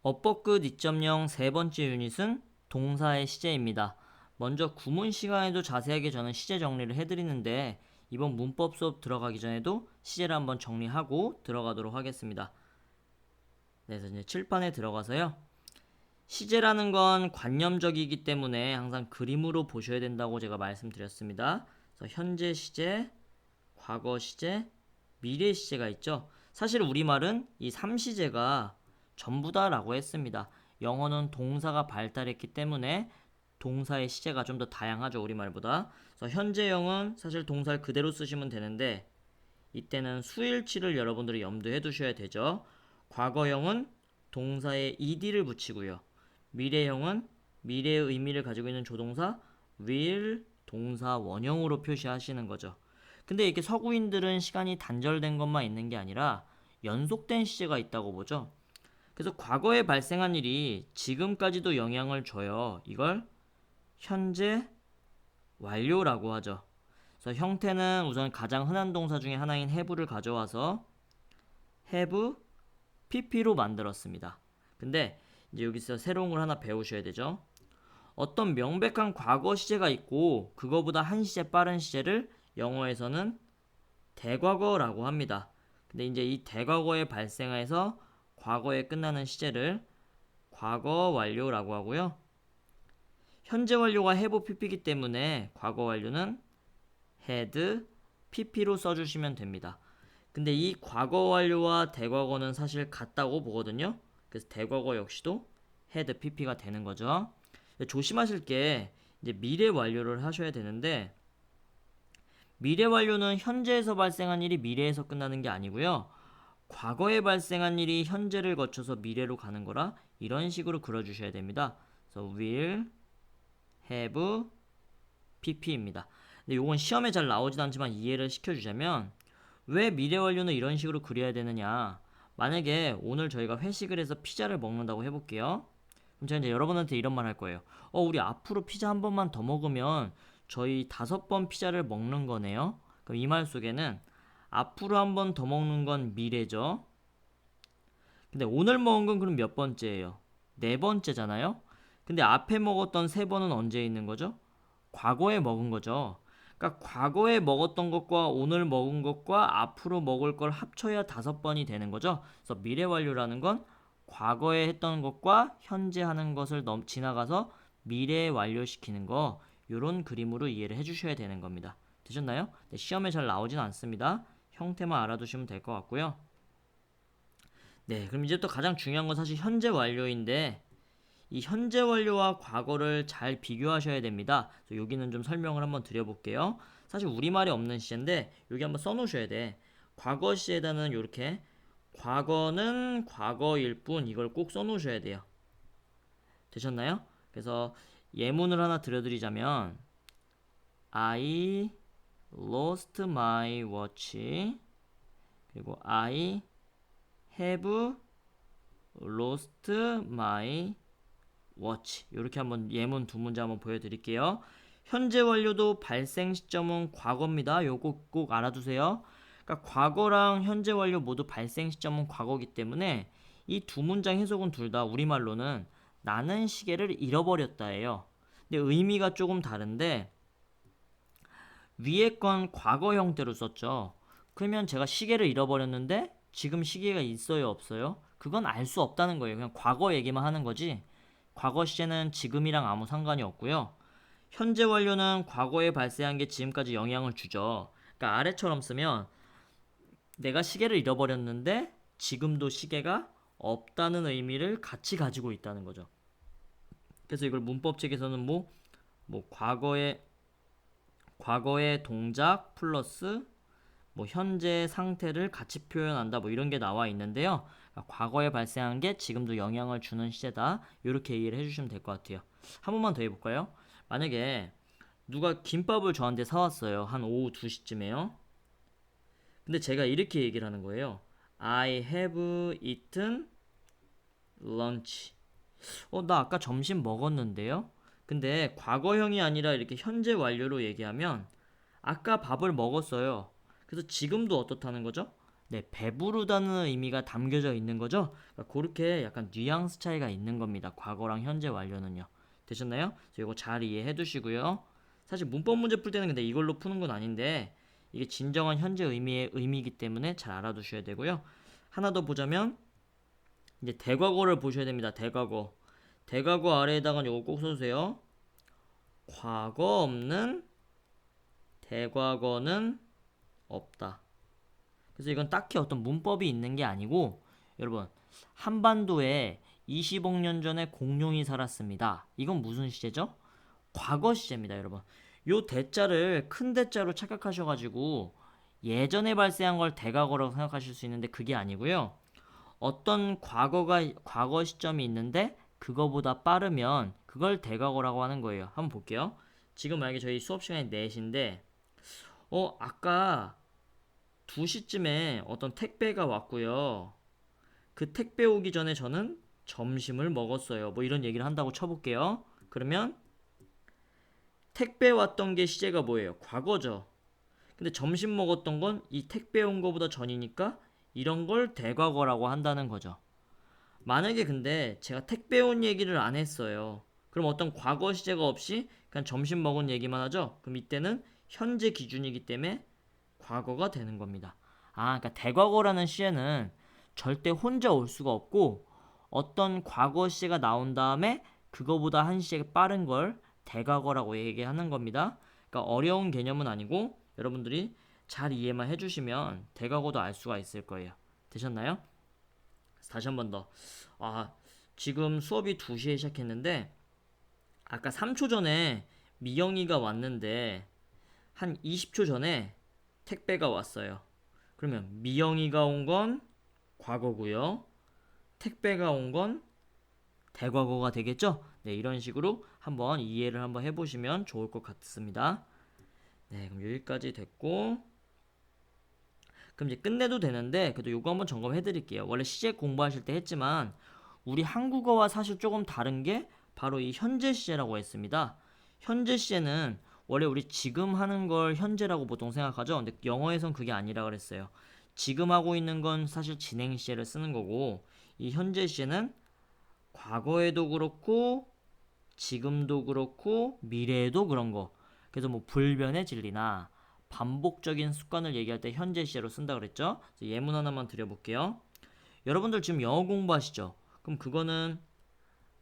어법 끝 2.0 세 번째 유닛은 동사의 시제입니다. 먼저 구문 시간에도 자세하게 저는 시제 정리를 해드리는데 이번 문법 수업 들어가기 전에도 시제를 한번 정리하고 들어가도록 하겠습니다. 그래서 이제 칠판에 들어가서요. 시제라는 건 관념적이기 때문에 항상 그림으로 보셔야 된다고 제가 말씀드렸습니다. 그래서 현재 시제, 과거 시제, 미래 시제가 있죠. 사실 우리말은 이 3시제가 전부다라고 했습니다. 영어는 동사가 발달했기 때문에 동사의 시제가 좀 더 다양하죠, 우리말보다. 그래서 현재형은 사실 동사를 그대로 쓰시면 되는데 이때는 수일치를 여러분들이 염두에 두셔야 되죠. 과거형은 동사에 ed를 붙이고요. 미래형은 미래의 의미를 가지고 있는 조동사 will 동사 원형으로 표시하시는 거죠. 근데 이렇게 서구인들은 시간이 단절된 것만 있는 게 아니라 연속된 시제가 있다고 보죠. 그래서 과거에 발생한 일이 지금까지도 영향을 줘요. 이걸 현재 완료라고 하죠. 그래서 형태는 우선 가장 흔한 동사 중에 하나인 have를 가져와서 have pp로 만들었습니다. 근데 이제 여기서 새로운 걸 하나 배우셔야 되죠. 어떤 명백한 과거 시제가 있고 그거보다 한 시제 빠른 시제를 영어에서는 대과거라고 합니다. 근데 이제 이 대과거에 발생해서 과거에 끝나는 시제를 과거 완료라고 하고요. 현재 완료가 have pp이기 때문에 과거 완료는 had pp로 써주시면 됩니다. 근데 이 과거 완료와 대과거는 사실 같다고 보거든요. 그래서 대과거 역시도 had pp가 되는 거죠. 조심하실 게 이제 미래 완료를 하셔야 되는데 미래 완료는 현재에서 발생한 일이 미래에서 끝나는 게 아니고요. 과거에 발생한 일이 현재를 거쳐서 미래로 가는 거라 이런 식으로 그려주셔야 됩니다. 그래서 will, have, pp입니다. 근데 이건 시험에 잘 나오진 않지만 이해를 시켜주자면 왜 미래 완료는 이런 식으로 그려야 되느냐. 만약에 오늘 저희가 회식을 해서 피자를 먹는다고 해볼게요. 그럼 제가 이제 여러분한테 이런 말 할 거예요. 우리 앞으로 피자 한 번만 더 먹으면 저희 5번 피자를 먹는 거네요. 그럼 이 말 속에는 앞으로 한 번 더 먹는 건 미래죠. 근데 오늘 먹은 건 그럼 몇 번째예요? 네 번째잖아요. 근데 앞에 먹었던 세 번은 언제 있는 거죠? 과거에 먹은 거죠. 그러니까 과거에 먹었던 것과 오늘 먹은 것과 앞으로 먹을 걸 합쳐야 5번이 되는 거죠. 그래서 미래 완료라는 건 과거에 했던 것과 현재 하는 것을 지나가서 미래에 완료시키는 거, 요런 그림으로 이해를 해주셔야 되는 겁니다. 되셨나요? 네, 시험에 잘 나오진 않습니다. 형태만 알아두시면 될 것 같고요. 네, 그럼 이제 또 가장 중요한 건 사실 현재 완료인데 이 현재 완료와 과거를 잘 비교하셔야 됩니다. 여기는 좀 설명을 한번 드려볼게요. 사실 우리말이 없는 시제인데 여기 한번 써놓으셔야 돼. 과거 시에다는 이렇게 과거는 과거일 뿐 이걸 꼭 써놓으셔야 돼요. 되셨나요? 그래서 예문을 하나 드려드리자면 I lost my watch 그리고 I have lost my watch 이렇게 한번 예문 두 문제 한번 보여드릴게요. 현재 완료도 발생 시점은 과거입니다. 요거 꼭 알아두세요. 그러니까 과거랑 현재 완료 모두 발생 시점은 과거기 때문에 이 두 문장 해석은 둘 다 우리말로는 나는 시계를 잃어버렸다예요. 근데 의미가 조금 다른데 위에 건 과거 형태로 썼죠. 그러면 제가 시계를 잃어버렸는데 지금 시계가 있어요, 없어요? 그건 알 수 없다는 거예요. 그냥 과거 얘기만 하는 거지. 과거 시제는 지금이랑 아무 상관이 없고요. 현재 완료는 과거에 발생한 게 지금까지 영향을 주죠. 그러니까 아래처럼 쓰면 내가 시계를 잃어버렸는데 지금도 시계가 없다는 의미를 같이 가지고 있다는 거죠. 그래서 이걸 문법책에서는 뭐 과거의 동작 플러스 뭐 현재 상태를 같이 표현한다 뭐 이런 게 나와 있는데요. 과거에 발생한 게 지금도 영향을 주는 시제다. 이렇게 이해를 해주시면 될 것 같아요. 한 번만 더 해볼까요? 만약에 누가 김밥을 저한테 사왔어요. 한 오후 2시쯤에요. 근데 제가 이렇게 얘기를 하는 거예요. I have eaten lunch. 나 아까 점심 먹었는데요? 근데 과거형이 아니라 이렇게 현재 완료로 얘기하면 아까 밥을 먹었어요. 그래서 지금도 어떻다는 거죠? 네, 배부르다는 의미가 담겨져 있는 거죠. 그러니까 그렇게 약간 뉘앙스 차이가 있는 겁니다. 과거랑 현재 완료는요. 되셨나요? 그래서 이거 잘 이해해 두시고요. 사실 문법 문제 풀 때는 근데 이걸로 푸는 건 아닌데 이게 진정한 현재 의미의 의미이기 때문에 잘 알아두셔야 되고요. 하나 더 보자면 이제 대과거를 보셔야 됩니다. 대과거. 대과거 아래에다가 요거 꼭 써주세요. 과거 없는 대과거는 없다. 그래서 이건 딱히 어떤 문법이 있는 게 아니고 여러분 한반도에 20억 년 전에 공룡이 살았습니다. 이건 무슨 시제죠? 과거 시제입니다, 여러분. 요 대자를 큰 대자로 착각하셔가지고 예전에 발생한 걸 대과거라고 생각하실 수 있는데 그게 아니고요. 어떤 과거 시점이 있는데 그거보다 빠르면 그걸 대과거라고 하는 거예요. 한번 볼게요. 지금 만약에 저희 수업 시간이 4시인데 아까 2시쯤에 어떤 택배가 왔고요. 그 택배 오기 전에 저는 점심을 먹었어요. 뭐 이런 얘기를 한다고 쳐볼게요. 그러면 택배 왔던 게 시제가 뭐예요? 과거죠. 근데 점심 먹었던 건 이 택배 온 거보다 전이니까 이런 걸 대과거라고 한다는 거죠. 만약에 근데 제가 택배 온 얘기를 안 했어요. 그럼 어떤 과거 시제가 없이 그냥 점심 먹은 얘기만 하죠? 그럼 이때는 현재 기준이기 때문에 과거가 되는 겁니다. 그러니까 대과거라는 시에는 절대 혼자 올 수가 없고 어떤 과거 시가 나온 다음에 그거보다 한 시에 빠른 걸 대과거라고 얘기하는 겁니다. 그러니까 어려운 개념은 아니고 여러분들이 잘 이해만 해주시면 대과거도 알 수가 있을 거예요. 되셨나요? 다시 한 번 더. 지금 수업이 2시에 시작했는데 아까 3초 전에 미영이가 왔는데 한 20초 전에 택배가 왔어요. 그러면 미영이가 온 건 과거고요. 택배가 온 건 대과거가 되겠죠? 네, 이런 식으로 한번 이해를 한번 해보시면 좋을 것 같습니다. 네, 그럼 여기까지 됐고 그럼 이제 끝내도 되는데 그래도 요거 한번 점검해 드릴게요. 원래 시제 공부하실 때 했지만 우리 한국어와 사실 조금 다른 게 바로 이 현재 시제라고 했습니다. 현재 시제는 원래 우리 지금 하는 걸 현재라고 보통 생각하죠. 근데 영어에선 그게 아니라 그랬어요. 지금 하고 있는 건 사실 진행 시제를 쓰는 거고 이 현재 시제는 과거에도 그렇고 지금도 그렇고 미래에도 그런 거. 그래서 뭐 불변의 진리나 반복적인 습관을 얘기할 때 현재 시제로 쓴다 그랬죠. 예문 하나만 드려볼게요. 여러분들 지금 영어 공부하시죠? 그럼 그거는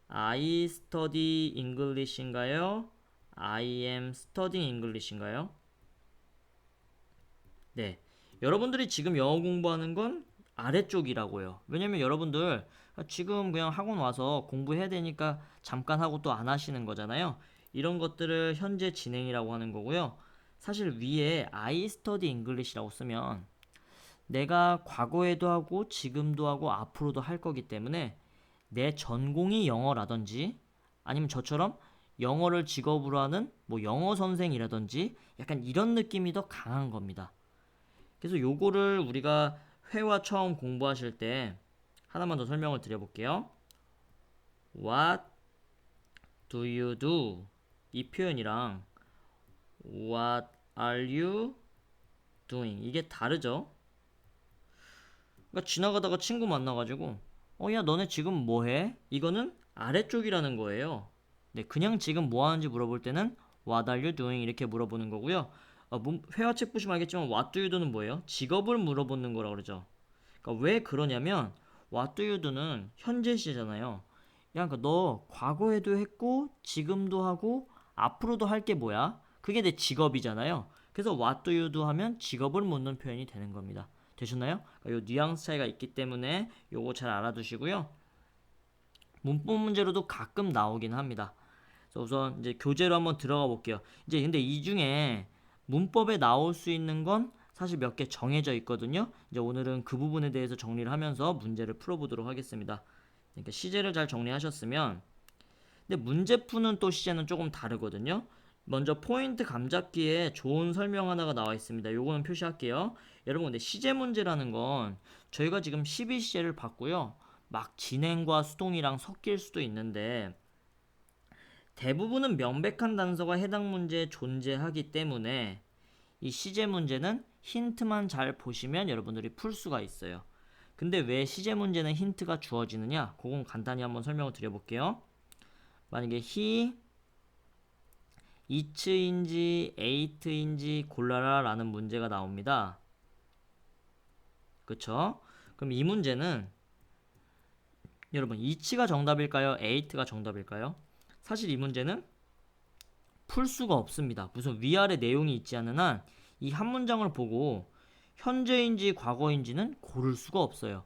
I study English인가요? I am studying English인가요? 네. 여러분들이 지금 영어 공부하는 건 아래쪽이라고요. 왜냐면 여러분들 지금 그냥 학원 와서 공부해야 되니까 잠깐 하고 또 안 하시는 거잖아요. 이런 것들을 현재 진행이라고 하는 거고요. 사실 위에 I study English라고 쓰면 내가 과거에도 하고 지금도 하고 앞으로도 할 거기 때문에 내 전공이 영어라든지 아니면 저처럼 영어를 직업으로 하는 뭐 영어 선생이라든지 약간 이런 느낌이 더 강한 겁니다. 그래서 요거를 우리가 회화 처음 공부하실 때 하나만 더 설명을 드려볼게요. What do you do? 이 표현이랑 What are you doing? 이게 다르죠? 그러니까 지나가다가 친구 만나가지고 야 너네 지금 뭐해? 이거는 아래쪽이라는 거예요. 네, 그냥 지금 뭐 하는지 물어볼 때는 What are you doing? 이렇게 물어보는 거고요. 회화책 보시면 알겠지만 What do you do는 뭐예요? 직업을 물어보는 거라고 그러죠. 그러니까 왜 그러냐면 What do you do는 현재 시제잖아요. 야, 그러니까 너 과거에도 했고 지금도 하고 앞으로도 할 게 뭐야? 그게 내 직업이잖아요. 그래서 What do you do 하면 직업을 묻는 표현이 되는 겁니다. 되셨나요? 그러니까 요 뉘앙스 차이가 있기 때문에 요거 잘 알아두시고요. 문법 문제로도 가끔 나오긴 합니다. 그래서 우선 이제 교재로 한번 들어가 볼게요. 이제 근데 이 중에 문법에 나올 수 있는 건 사실 몇 개 정해져 있거든요. 이제 오늘은 그 부분에 대해서 정리를 하면서 문제를 풀어보도록 하겠습니다. 그러니까 시제를 잘 정리하셨으면 근데 문제 푸는 또 시제는 조금 다르거든요. 먼저 포인트 감잡기에 좋은 설명 하나가 나와 있습니다. 요거는 표시할게요. 여러분 근데 시제 문제라는 건 저희가 지금 12시제를 봤고요. 막 진행과 수동이랑 섞일 수도 있는데 대부분은 명백한 단서가 해당 문제에 존재하기 때문에 이 시제 문제는 힌트만 잘 보시면 여러분들이 풀 수가 있어요. 근데 왜 시제 문제는 힌트가 주어지느냐? 그건 간단히 한번 설명을 드려볼게요. 만약에 he each인지 eight인지 골라라 라는 문제가 나옵니다. 그쵸? 그럼 이 문제는 여러분 each가 정답일까요? eight가 정답일까요? 사실 이 문제는 풀 수가 없습니다. 무슨 위아래 내용이 있지 않은 한 이 한 문장을 보고 현재인지 과거인지는 고를 수가 없어요.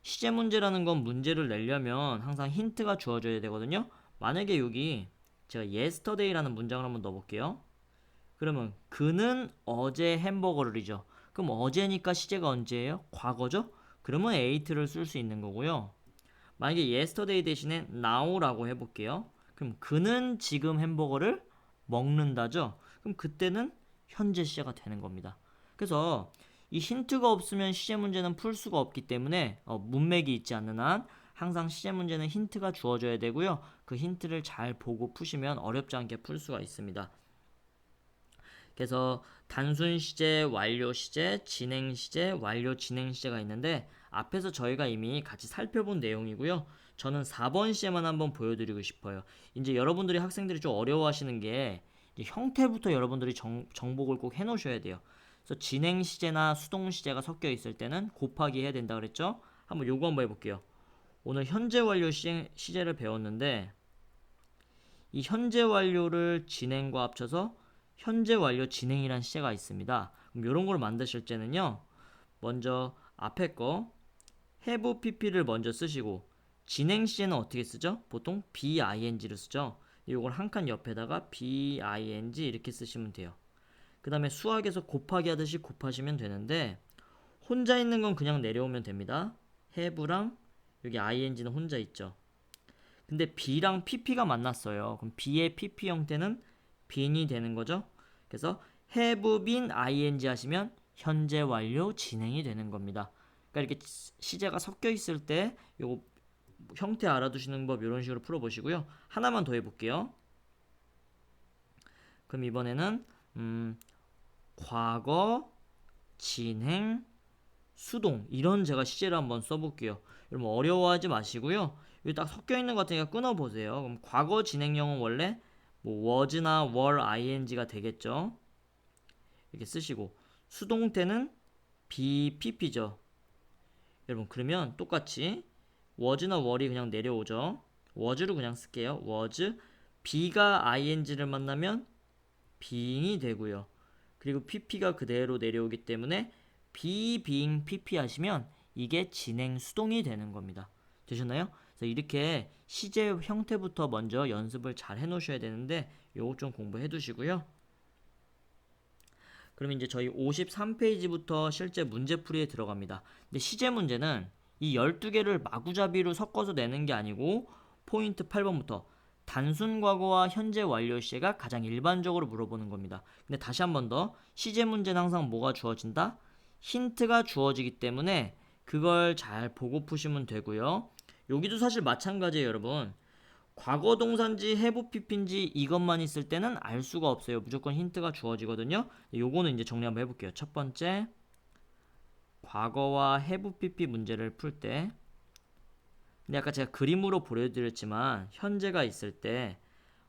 시제 문제라는 건 문제를 내려면 항상 힌트가 주어져야 되거든요. 만약에 여기 제가 yesterday라는 문장을 한번 넣어볼게요. 그러면 그는 어제 햄버거를이죠. 그럼 어제니까 시제가 언제예요? 과거죠? 그러면 eight를 쓸 수 있는 거고요. 만약에 yesterday 대신에 now라고 해볼게요. 그럼 그는 지금 햄버거를 먹는다죠. 그럼 그때는 현재 시제가 되는 겁니다. 그래서 이 힌트가 없으면 시제 문제는 풀 수가 없기 때문에 문맥이 있지 않는 한 항상 시제 문제는 힌트가 주어져야 되고요. 그 힌트를 잘 보고 푸시면 어렵지 않게 풀 수가 있습니다. 그래서 단순 시제, 완료 시제, 진행 시제, 완료 진행 시제가 있는데 앞에서 저희가 이미 같이 살펴본 내용이고요. 저는 4번 시제만 한번 보여드리고 싶어요. 이제 여러분들이 학생들이 좀 어려워하시는 게 형태부터 여러분들이 정복을 꼭 해놓으셔야 돼요. 그래서 진행 시제나 수동 시제가 섞여 있을 때는 곱하기 해야 된다 그랬죠? 요거 한번 해볼게요. 오늘 현재 완료 시제를 배웠는데 이 현재 완료를 진행과 합쳐서 현재 완료 진행이란 시제가 있습니다. 그럼 이런 걸 만드실 때는요. 먼저 앞에 거 have pp를 먼저 쓰시고 진행 시제는 어떻게 쓰죠? 보통 bing를 쓰죠. 이걸 한 칸 옆에다가 bing 이렇게 쓰시면 돼요. 그 다음에 수학에서 곱하기 하듯이 곱하시면 되는데 혼자 있는 건 그냥 내려오면 됩니다. have랑 여기 ing는 혼자 있죠. 근데 b랑 pp가 만났어요. 그럼 b의 pp 형태는 been이 되는 거죠. 그래서 have been ing 하시면 현재 완료 진행이 되는 겁니다. 그러니까 이렇게 시제가 섞여 있을 때 요거 형태 알아두시는 법 이런 식으로 풀어보시고요. 하나만 더 해볼게요. 그럼 이번에는 과거, 진행, 수동 이런 제가 시제를 한번 써볼게요. 여러분 어려워하지 마시고요. 여기 딱 섞여 있는 것 같으니까 끊어보세요. 그럼 과거 진행형은 원래 뭐 was나 were, ing가 되겠죠. 이렇게 쓰시고 수동태는 be, pp죠. 여러분 그러면 똑같이 was나 were이 그냥 내려오죠. was를 그냥 쓸게요. was be가 ing를 만나면 being이 되고요. 그리고 pp가 그대로 내려오기 때문에 be, being, pp 하시면 이게 진행 수동이 되는 겁니다. 되셨나요? 그래서 이렇게 시제 형태부터 먼저 연습을 잘 해놓으셔야 되는데 요거 좀 공부해 두시고요. 그러면 이제 저희 53페이지부터 실제 문제풀이에 들어갑니다. 근데 시제 문제는 이 12개를 마구잡이로 섞어서 내는 게 아니고 포인트 8번부터 단순 과거와 현재 완료 시제가 가장 일반적으로 물어보는 겁니다. 근데 다시 한 번 더 시제 문제는 항상 뭐가 주어진다? 힌트가 주어지기 때문에 그걸 잘 보고 푸시면 되고요. 여기도 사실 마찬가지예요, 여러분. 과거 동사인지 have pp인지 이것만 있을 때는 알 수가 없어요. 무조건 힌트가 주어지거든요. 요거는 이제 정리 한번 해볼게요. 첫 번째, 과거와 have pp 문제를 풀 때, 근데 아까 제가 그림으로 보여드렸지만 현재가 있을 때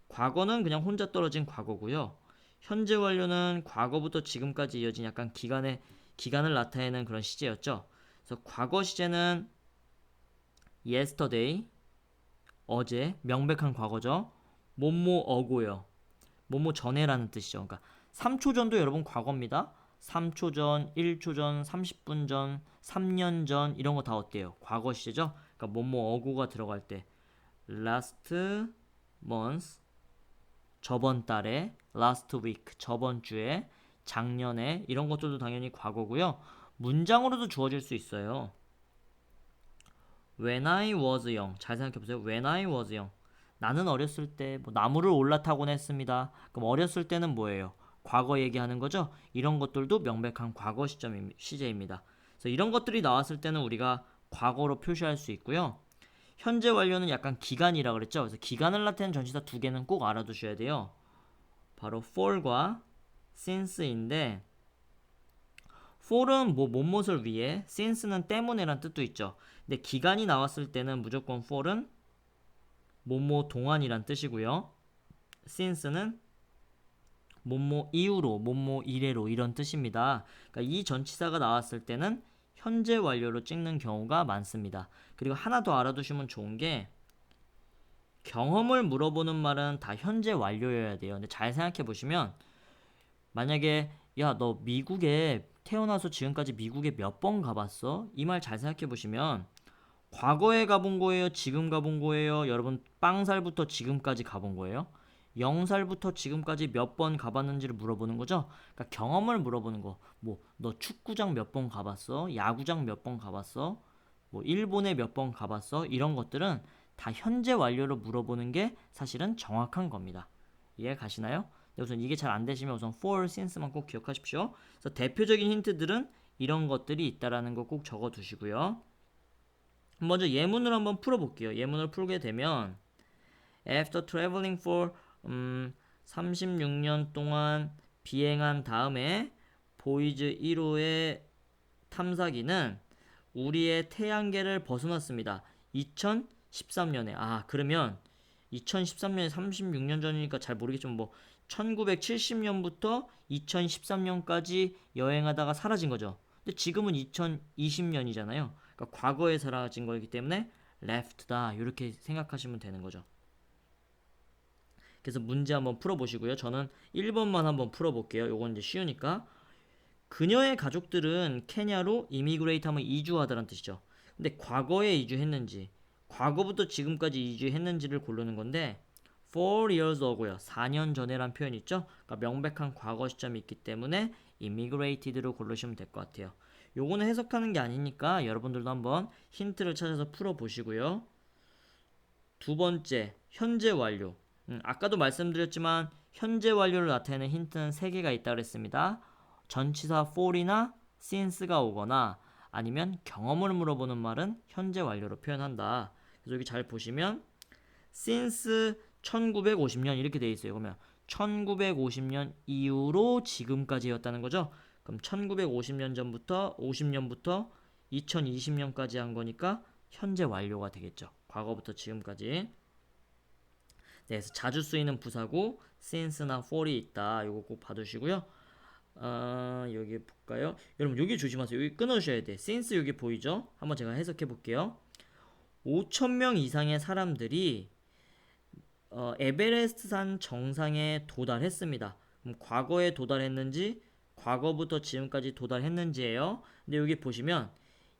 과거는 그냥 혼자 떨어진 과거고요. 현재 완료는 과거부터 지금까지 이어진 약간 기간을 나타내는 그런 시제였죠. 그래서 과거 시제는 yesterday, 어제, 명백한 과거죠. 뭐뭐 어고요. 뭐뭐 전에라는 뜻이죠. 그러니까 3초 전도 여러분 과거입니다. 3초 전, 1초 전, 30분 전, 3년 전 이런 거 다 어때요? 과거 시제죠. 그러니까 뭐뭐 어고가 들어갈 때 last month 저번 달에, last week 저번 주에, 작년에 이런 것들도 당연히 과거고요. 문장으로도 주어질 수 있어요. When I was young. 잘 생각해보세요. When I was young. 나는 어렸을 때 뭐 나무를 올라타곤 했습니다. 그럼 어렸을 때는 뭐예요? 과거 얘기하는 거죠? 이런 것들도 명백한 과거 시제입니다. 그래서 이런 것들이 나왔을 때는 우리가 과거로 표시할 수 있고요. 현재 완료는 약간 기간이라 그랬죠? 그래서 기간을 나타내는 전치사 두 개는 꼭 알아두셔야 돼요. 바로 for과 since인데 for은 뭐 뭐뭇을 위해, since는 때문에란 뜻도 있죠. 근데 기간이 나왔을 때는 무조건 for은 뭐뭐 동안이란 뜻이고요. since는 뭐뭐 이후로, 뭐뭐 이래로 이런 뜻입니다. 그러니까 이 전치사가 나왔을 때는 현재 완료로 찍는 경우가 많습니다. 그리고 하나 더 알아두시면 좋은 게 경험을 물어보는 말은 다 현재 완료여야 돼요. 근데 잘 생각해 보시면 만약에 야, 너 미국에 태어나서 지금까지 미국에 몇 번 가봤어? 이 말 잘 생각해 보시면 과거에 가본 거예요? 지금 가본 거예요? 여러분 빵살부터 지금까지 가본 거예요? 0살부터 지금까지 몇 번 가봤는지를 물어보는 거죠. 그러니까 경험을 물어보는 거. 뭐 너 축구장 몇 번 가봤어? 야구장 몇 번 가봤어? 뭐 일본에 몇 번 가봤어? 이런 것들은 다 현재 완료로 물어보는 게 사실은 정확한 겁니다. 이해 가시나요? 네, 우선 이게 잘 안 되시면 우선 for, since만 꼭 기억하십시오. 그래서 대표적인 힌트들은 이런 것들이 있다라는 거 꼭 적어 두시고요. 먼저 예문을 한번 풀어볼게요. 예문을 풀게 되면 After traveling for 36년 동안 비행한 다음에 보이즈 1호의 탐사기는 우리의 태양계를 벗어났습니다. 2013년에. 그러면 2013년에 36년 전이니까 잘 모르겠지만 뭐 1970년부터 2013년까지 여행하다가 사라진 거죠. 근데 지금은 2020년이잖아요. 그러니까 과거에 사라진 거기 때문에 left다. 이렇게 생각하시면 되는 거죠. 그래서 문제 한번 풀어보시고요. 저는 1번만 한번 풀어볼게요. 요건 이제 쉬우니까. 그녀의 가족들은 케냐로 이미그레이트 하면 이주하다는 뜻이죠. 근데 과거에 이주했는지, 과거부터 지금까지 이주했는지를 고르는 건데 4 years ago요. 4년 전에란 표현이 있죠. 그러니까 명백한 과거 시점이 있기 때문에 immigrated로 고르시면 될 것 같아요. 요거는 해석하는 게 아니니까 여러분들도 한번 힌트를 찾아서 풀어보시고요. 두 번째, 현재 완료. 아까도 말씀드렸지만 현재 완료를 나타내는 힌트는 3개가 있다고 그랬습니다. 전치사 for이나 since가 오거나 아니면 경험을 물어보는 말은 현재 완료로 표현한다. 그래서 여기 잘 보시면 since 1950년 이렇게 돼 있어요. 그러면 1950년 이후로 지금까지였다는 거죠. 그럼 1950년 전부터 50년부터 2020년까지 한 거니까 현재 완료가 되겠죠. 과거부터 지금까지. 네, 그래서 자주 쓰이는 부사고 since나 for이 있다. 요거 꼭 봐두시고요. 여기 볼까요? 여러분 여기 조심하세요. 여기 끊으셔야 돼. since 여기 보이죠? 한번 제가 해석해 볼게요. 5,000명 이상의 사람들이 에베레스트 산 정상에 도달했습니다. 그럼 과거에 도달했는지 과거부터 지금까지 도달했는지예요. 근데 여기 보시면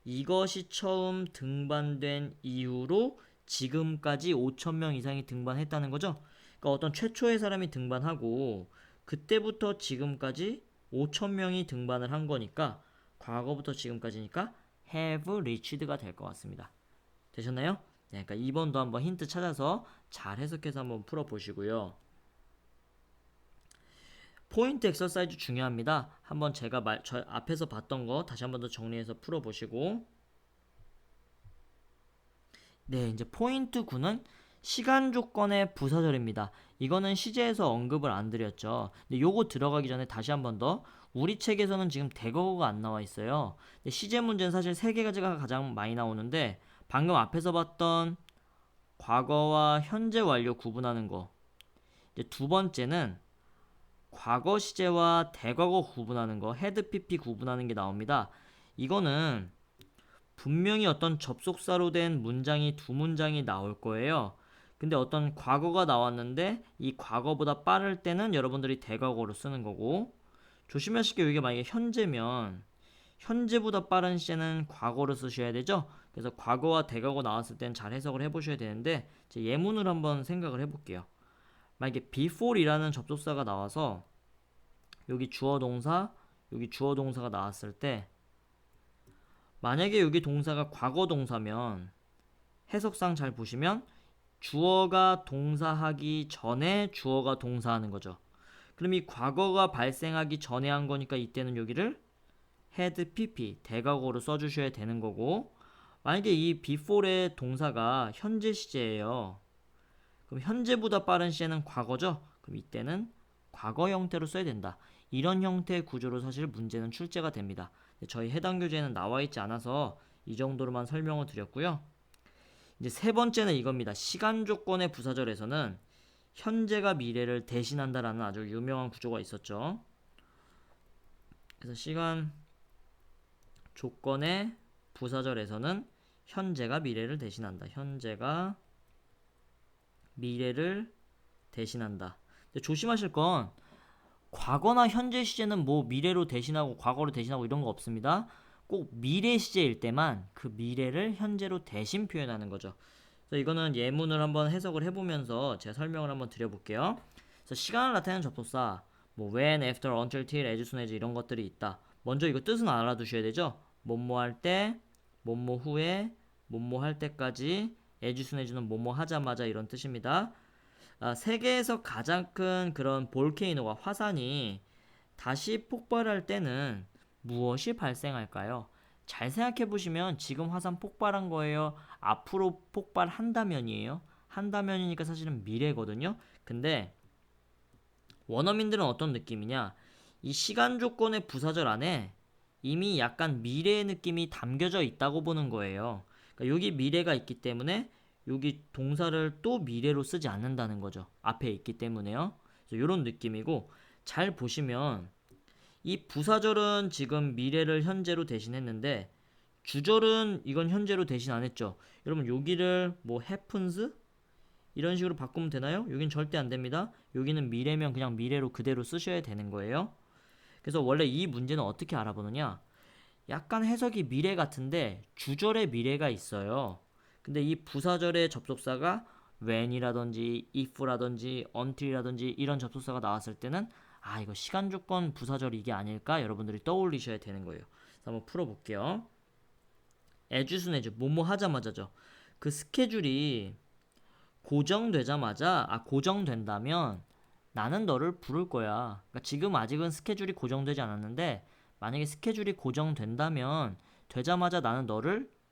이것이 처음 등반된 이후로 지금까지 5,000명 이상이 등반했다는 거죠. 그러니까 어떤 최초의 사람이 등반하고 그때부터 지금까지 5,000명이 등반을 한 거니까 과거부터 지금까지니까 have reached가 될 것 같습니다. 되셨나요? 네, 그러니까 2번도 한번 힌트 찾아서 잘 해석해서 한번 풀어보시고요. 포인트 엑서사이즈 중요합니다. 한번 제가 저 앞에서 봤던 거 다시 한번 더 정리해서 풀어보시고 네, 이제 포인트 9는 시간 조건의 부사절입니다. 이거는 시제에서 언급을 안 드렸죠. 근데 요거 들어가기 전에 다시 한번 더 우리 책에서는 지금 대거가 안 나와 있어요. 근데 시제 문제는 사실 3개가지가 가장 많이 나오는데 방금 앞에서 봤던 과거와 현재 완료 구분하는 거. 이제 두 번째는 과거 시제와 대과거 구분하는 거, 헤드 PP 구분하는 게 나옵니다. 이거는 분명히 어떤 접속사로 된 문장이 두 문장이 나올 거예요. 근데 어떤 과거가 나왔는데 이 과거보다 빠를 때는 여러분들이 대과거로 쓰는 거고 조심하실 게 이게 만약에 현재면 현재보다 빠른 시제는 과거로 쓰셔야 되죠. 그래서 과거와 대과거 나왔을 땐 잘 해석을 해보셔야 되는데 제 예문을 한번 생각을 해볼게요. 만약에 before이라는 접속사가 나와서 여기 주어 동사 여기 주어 동사가 나왔을 때 만약에 여기 동사가 과거 동사면 해석상 잘 보시면 주어가 동사하기 전에 주어가 동사하는 거죠. 그럼 이 과거가 발생하기 전에 한 거니까 이때는 여기를 had pp 대과거로 써주셔야 되는 거고 만약에 이 before의 동사가 현재 시제예요. 그럼 현재보다 빠른 시제는 과거죠. 그럼 이때는 과거 형태로 써야 된다. 이런 형태의 구조로 사실 문제는 출제가 됩니다. 저희 해당 교재에는 나와 있지 않아서 이 정도로만 설명을 드렸고요. 이제 세 번째는 이겁니다. 시간 조건의 부사절에서는 현재가 미래를 대신한다라는 아주 유명한 구조가 있었죠. 그래서 시간 조건의 부사절에서는 현재가 미래를 대신한다. 현재가 미래를 대신한다. 근데 조심하실 건 과거나 현재 시제는 뭐 미래로 대신하고 과거로 대신하고 이런 거 없습니다. 꼭 미래 시제일 때만 그 미래를 현재로 대신 표현하는 거죠. 그래서 이거는 예문을 한번 해석을 해보면서 제가 설명을 한번 드려볼게요. 그래서 시간을 나타내는 접속사, 뭐 when, after, until, till, as soon as 이런 것들이 있다. 먼저 이거 뜻은 알아두셔야 되죠. 뭐뭐 할 때, 뭐뭐 후에, 뭐뭐 할 때까지, as soon as는 뭐뭐 하자마자 이런 뜻입니다. 세계에서 가장 큰 그런 볼케이노가 화산이 다시 폭발할 때는 무엇이 발생할까요? 잘 생각해 보시면 지금 화산 폭발한 거예요? 앞으로 폭발한다면이에요? 한다면이니까 사실은 미래거든요. 근데 원어민들은 어떤 느낌이냐? 이 시간 조건의 부사절 안에 이미 약간 미래의 느낌이 담겨져 있다고 보는 거예요. 그러니까 여기 미래가 있기 때문에 여기 동사를 또 미래로 쓰지 않는다는 거죠. 앞에 있기 때문에요. 그래서 이런 느낌이고 잘 보시면 이 부사절은 지금 미래를 현재로 대신했는데 주절은 이건 현재로 대신 안 했죠. 여러분 여기를 뭐 happens 이런 식으로 바꾸면 되나요? 여긴 절대 안 됩니다. 여기는 미래면 그냥 미래로 그대로 쓰셔야 되는 거예요. 그래서 원래 이 문제는 어떻게 알아보느냐? 약간 해석이 미래 같은데 주절에 미래가 있어요. 근데 이 부사절의 접속사가 when이라든지 if라든지 until이라든지 이런 접속사가 나왔을 때는 이거 시간 조건 부사절 이게 아닐까 여러분들이 떠올리셔야 되는 거예요. 그래서 한번 풀어볼게요. as soon as 뭐뭐 하자마자죠. 그 스케줄이 고정된다면 나는 너를 부를 거야. 그러니까 지금 아직은 스케줄이 고정되지 않았는데 만약에 스케줄이 고정된다면 되자마자 나는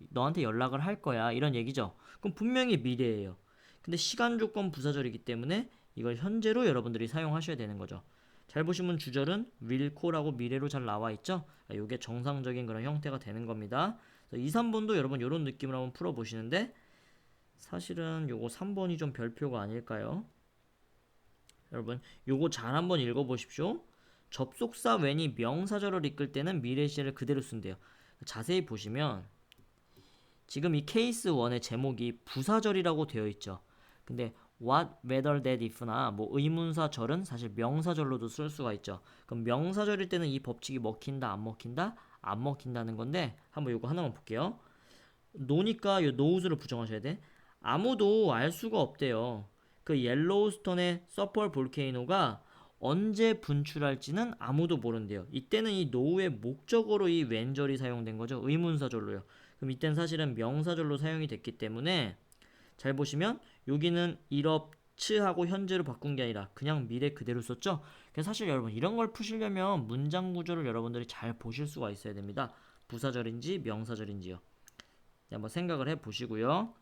너한테 연락을 할 거야. 이런 얘기죠. 그럼 분명히 미래예요. 근데 시간 조건 부사절이기 때문에 이걸 현재로 여러분들이 사용하셔야 되는 거죠. 잘 보시면 주절은 will코라고 미래로 잘 나와 있죠. 이게 정상적인 그런 형태가 되는 겁니다. 2, 3번도 여러분 이런 느낌으로 한번 풀어보시는데 사실은 요거 3번이 좀 별표가 아닐까요? 여러분 요거 잘 한번 읽어보십시오. 접속사 when이 명사절을 이끌 때는 미래 시제를 그대로 쓴대요. 자세히 보시면 지금 이 케이스 1의 제목이 부사절이라고 되어 있죠. 근데 what, whether, that, if나 뭐 의문사절은 사실 명사절로도 쓸 수가 있죠. 그럼 명사절일 때는 이 법칙이 먹힌다, 안 먹힌다? 안 먹힌다는 건데 한번 요거 하나만 볼게요. 노니까 요 노우즈를 부정하셔야 돼. 아무도 알 수가 없대요. 그 옐로우스톤의 서펄 볼케이노가 언제 분출할지는 아무도 모른대요. 이때는 이 노우의 목적어로 이 when절이 사용된 거죠. 의문사절로요. 그럼 이때는 사실은 명사절로 사용이 됐기 때문에 잘 보시면 여기는 일업츠하고 현재로 바꾼 게 아니라 그냥 미래 그대로 썼죠. 그래서 사실 여러분 이런 걸 푸시려면 문장 구조를 여러분들이 잘 보실 수가 있어야 됩니다. 부사절인지 명사절인지요. 한번 생각을 해 보시고요.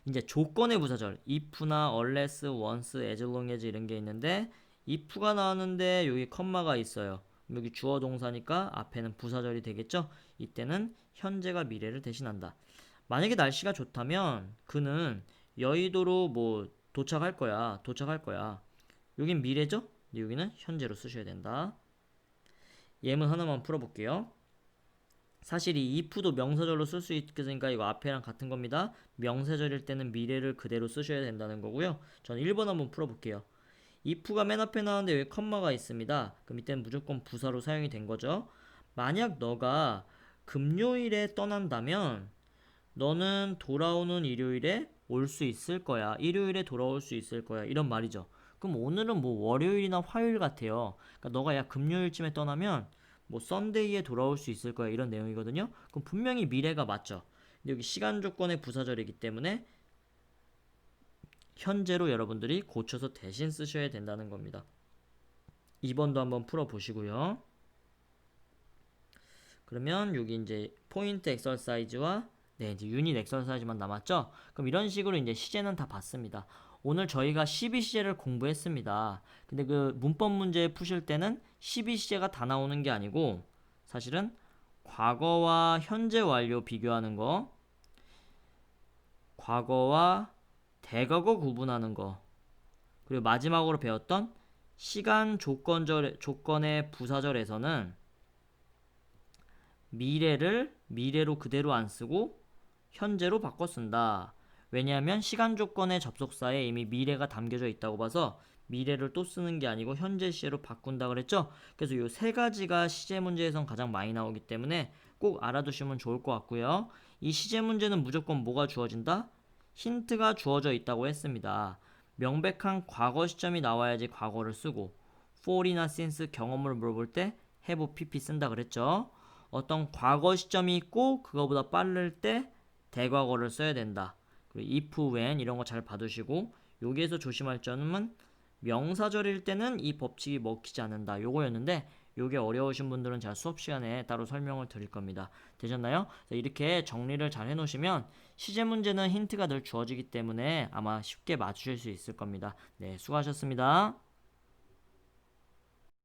이제 조건의 부사절 if나 unless, once, as long as 이런 게 있는데 if가 나왔는데 여기 컴마가 있어요. 여기 주어 동사니까 앞에는 부사절이 되겠죠. 이때는 현재가 미래를 대신한다. 만약에 날씨가 좋다면 그는 여의도로 뭐 도착할 거야. 여긴 미래죠? 여기는 현재로 쓰셔야 된다. 예문 하나만 풀어볼게요. 사실 이 if도 명사절로 쓸 수 있으니까 이거 앞에랑 같은 겁니다. 명사절일 때는 미래를 그대로 쓰셔야 된다는 거고요. 저는 1번 한번 풀어볼게요. if가 맨 앞에 나오는데 여기 컴마가 있습니다. 그럼 이때는 무조건 부사로 사용이 된 거죠. 만약 너가 금요일에 떠난다면 너는 돌아오는 일요일에 올 수 있을 거야. 일요일에 돌아올 수 있을 거야. 이런 말이죠. 그럼 오늘은 뭐 월요일이나 화요일 같아요. 그러니까 너가 야 금요일쯤에 떠나면 뭐 썬데이에 돌아올 수 있을 거야. 이런 내용이거든요. 그럼 분명히 미래가 맞죠. 근데 여기 시간 조건의 부사절이기 때문에 현재로 여러분들이 고쳐서 대신 쓰셔야 된다는 겁니다. 2번도 한번 풀어보시고요. 그러면 여기 이제 포인트 엑서사이즈와 이제 유닛 엑서사이즈만 남았죠? 그럼 이런 식으로 이제 시제는 다 봤습니다. 오늘 저희가 12시제를 공부했습니다. 근데 그 문법 문제 푸실 때는 12시제가 다 나오는 게 아니고 사실은 과거와 현재 완료 비교하는 거, 과거와 대과거 구분하는 거, 그리고 마지막으로 배웠던 시간 조건의 부사절에서는 미래를 미래로 그대로 안 쓰고 현재로 바꿔 쓴다. 왜냐하면 시간 조건의 접속사에 이미 미래가 담겨져 있다고 봐서 미래를 또 쓰는 게 아니고 현재 시제로 바꾼다 그랬죠? 그래서 이 세 가지가 시제 문제에선 가장 많이 나오기 때문에 꼭 알아두시면 좋을 것 같고요. 이 시제 문제는 무조건 뭐가 주어진다? 힌트가 주어져 있다고 했습니다. 명백한 과거 시점이 나와야지 과거를 쓰고 for이나 since 경험을 물어볼 때 have, pp 쓴다 그랬죠? 어떤 과거 시점이 있고 그거보다 빠를 때 대과거를 써야 된다. 그리고 if, when 이런 거 잘 봐두시고 여기에서 조심할 점은 명사절일 때는 이 법칙이 먹히지 않는다. 요거였는데 요게 어려우신 분들은 제가 수업 시간에 따로 설명을 드릴 겁니다. 되셨나요? 이렇게 정리를 잘 해놓으시면 시제 문제는 힌트가 늘 주어지기 때문에 아마 쉽게 맞추실 수 있을 겁니다. 네, 수고하셨습니다.